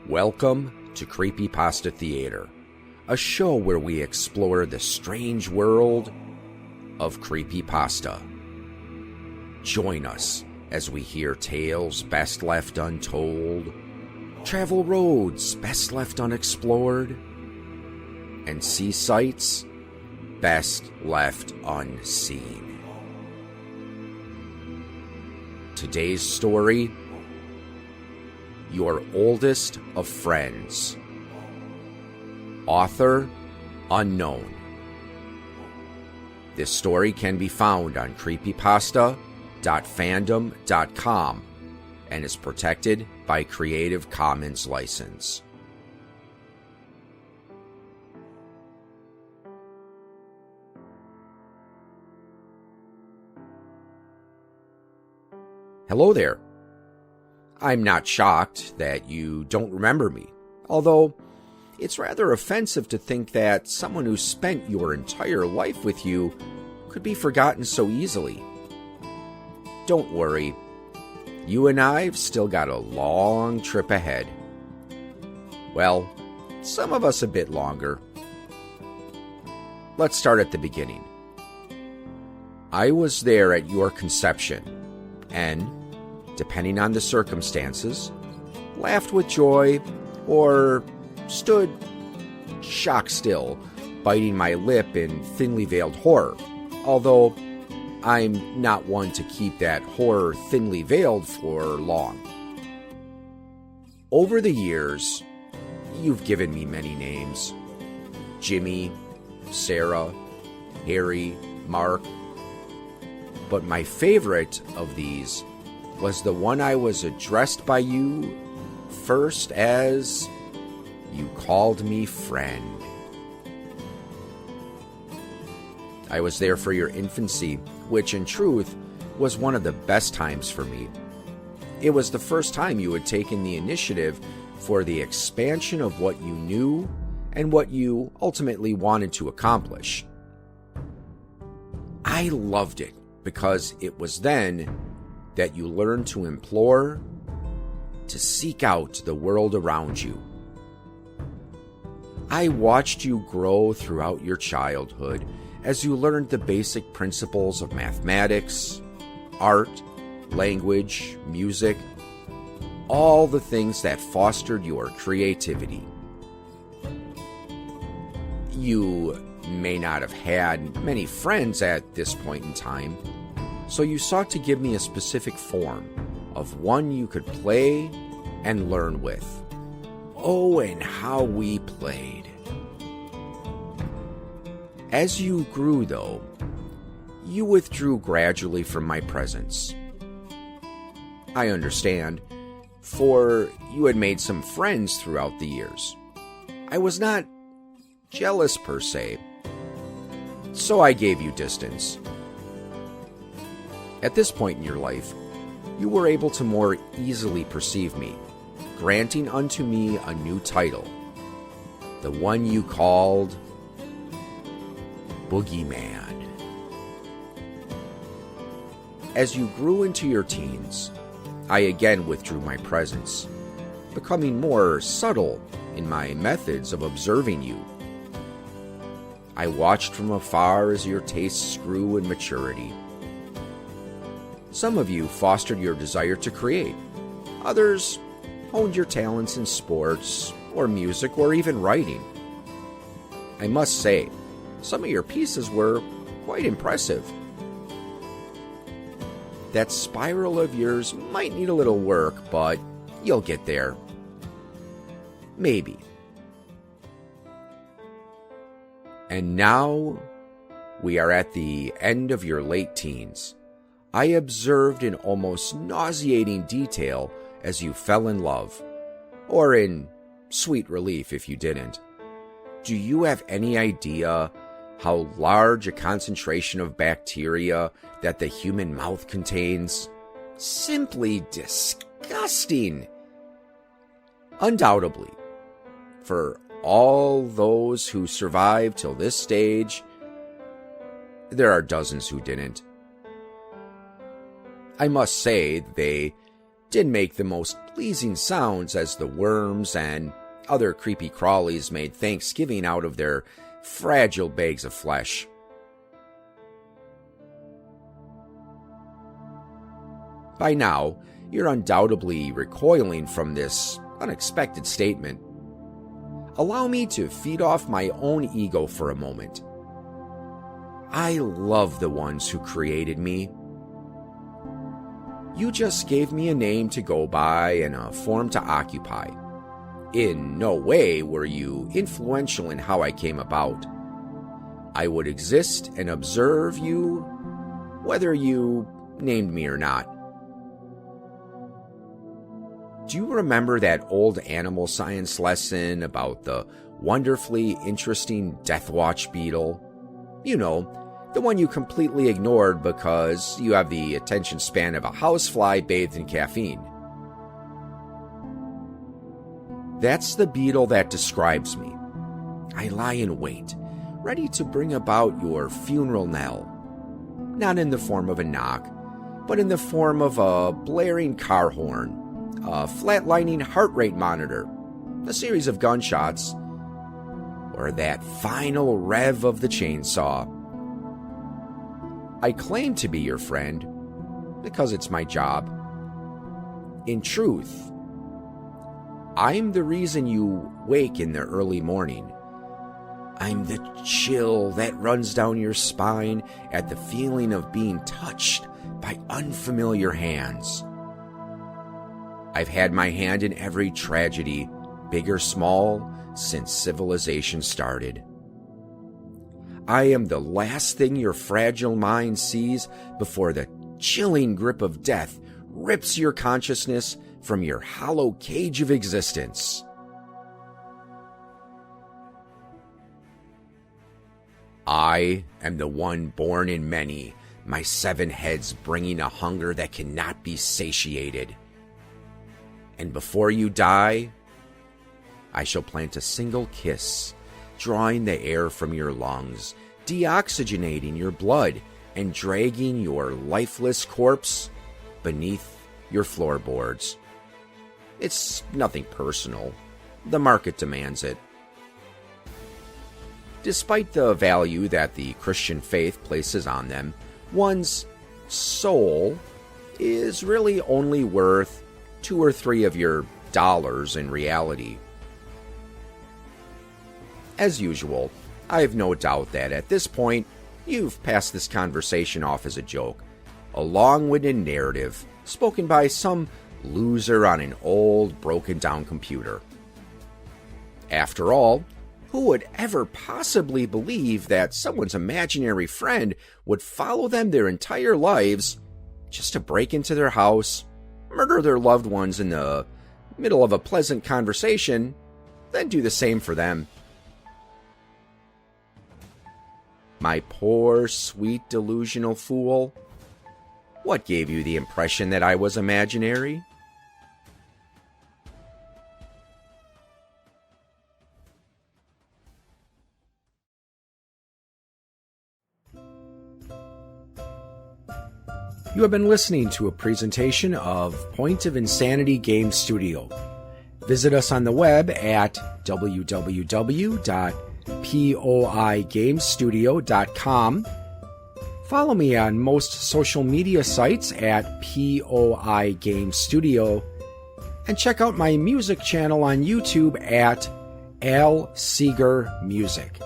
Welcome to Creepypasta Theater, a show where we explore the strange world of creepypasta. Join us as we hear tales best left untold, travel roads best left unexplored, and see sights best left unseen. Today's story: Your Oldest of Friends. Author unknown. This story can be found on creepypasta.fandom.com and is protected by Creative Commons license. Hello there. I'm not shocked that you don't remember me, although it's rather offensive to think that someone who spent your entire life with you could be forgotten so easily. Don't worry, you and I've still got a long trip ahead. Well, some of us a bit longer. Let's start at the beginning. I was there at your conception, and depending on the circumstances, laughed with joy, or stood shock still, biting my lip in thinly veiled horror, although I'm not one to keep that horror thinly veiled for long. Over the years, you've given me many names: Jimmy, Sarah, Harry, Mark, but my favorite of these was the one I was addressed by you first as you called me friend. I was there for your infancy, which in truth was one of the best times for me. It was the first time you had taken the initiative for the expansion of what you knew and what you ultimately wanted to accomplish. I loved it because it was then that you learned to implore, to seek out the world around you. I watched you grow throughout your childhood as you learned the basic principles of mathematics, art, language, music, all the things that fostered your creativity. You may not have had many friends at this point in time, so you sought to give me a specific form of one you could play and learn with. Oh, and how we played. As you grew, though, you withdrew gradually from my presence. I understand, for you had made some friends throughout the years. I was not jealous per se, so I gave you distance. At this point in your life, you were able to more easily perceive me, granting unto me a new title, the one you called Boogeyman. As you grew into your teens, I again withdrew my presence, becoming more subtle in my methods of observing you. I watched from afar as your tastes grew in maturity. Some of you fostered your desire to create. Others honed your talents in sports, or music, or even writing. I must say, some of your pieces were quite impressive. That spiral of yours might need a little work, but you'll get there. Maybe. And now, we are at the end of your late teens. I observed in almost nauseating detail as you fell in love, or in sweet relief if you didn't. Do you have any idea how large a concentration of bacteria that the human mouth contains? Simply disgusting. Undoubtedly, for all those who survived till this stage, there are dozens who didn't. I must say they did make the most pleasing sounds as the worms and other creepy crawlies made Thanksgiving out of their fragile bags of flesh. By now, you're undoubtedly recoiling from this unexpected statement. Allow me to feed off my own ego for a moment. I love the ones who created me. You just gave me a name to go by and a form to occupy. In no way were you influential in how I came about. I would exist and observe you, whether you named me or not. Do you remember that old animal science lesson about the wonderfully interesting Deathwatch beetle? You know, the one you completely ignored because you have the attention span of a housefly bathed in caffeine. That's the beetle that describes me. I lie in wait, ready to bring about your funeral knell. Not in the form of a knock, but in the form of a blaring car horn, a flatlining heart rate monitor, a series of gunshots, or that final rev of the chainsaw. I claim to be your friend because it's my job. In truth, I'm the reason you wake in the early morning. I'm the chill that runs down your spine at the feeling of being touched by unfamiliar hands. I've had my hand in every tragedy, big or small, since civilization started. I am the last thing your fragile mind sees before the chilling grip of death rips your consciousness from your hollow cage of existence. I am the one born in many, my 7 heads bringing a hunger that cannot be satiated. And before you die, I shall plant a single kiss, drawing the air from your lungs, deoxygenating your blood, and dragging your lifeless corpse beneath your floorboards. It's nothing personal. The market demands it. Despite the value that the Christian faith places on them, one's soul is really only worth 2 or 3 of your dollars in reality. As usual, I have no doubt that at this point, you've passed this conversation off as a joke, a long-winded narrative spoken by some loser on an old, broken-down computer. After all, who would ever possibly believe that someone's imaginary friend would follow them their entire lives just to break into their house, murder their loved ones in the middle of a pleasant conversation, then do the same for them? My poor, sweet, delusional fool. What gave you the impression that I was imaginary? You have been listening to a presentation of Point of Insanity Game Studio. Visit us on the web at www.poigamestudio.com. Follow me on most social media sites at POI Game Studio, and check out my music channel on YouTube at Al Seeger Music.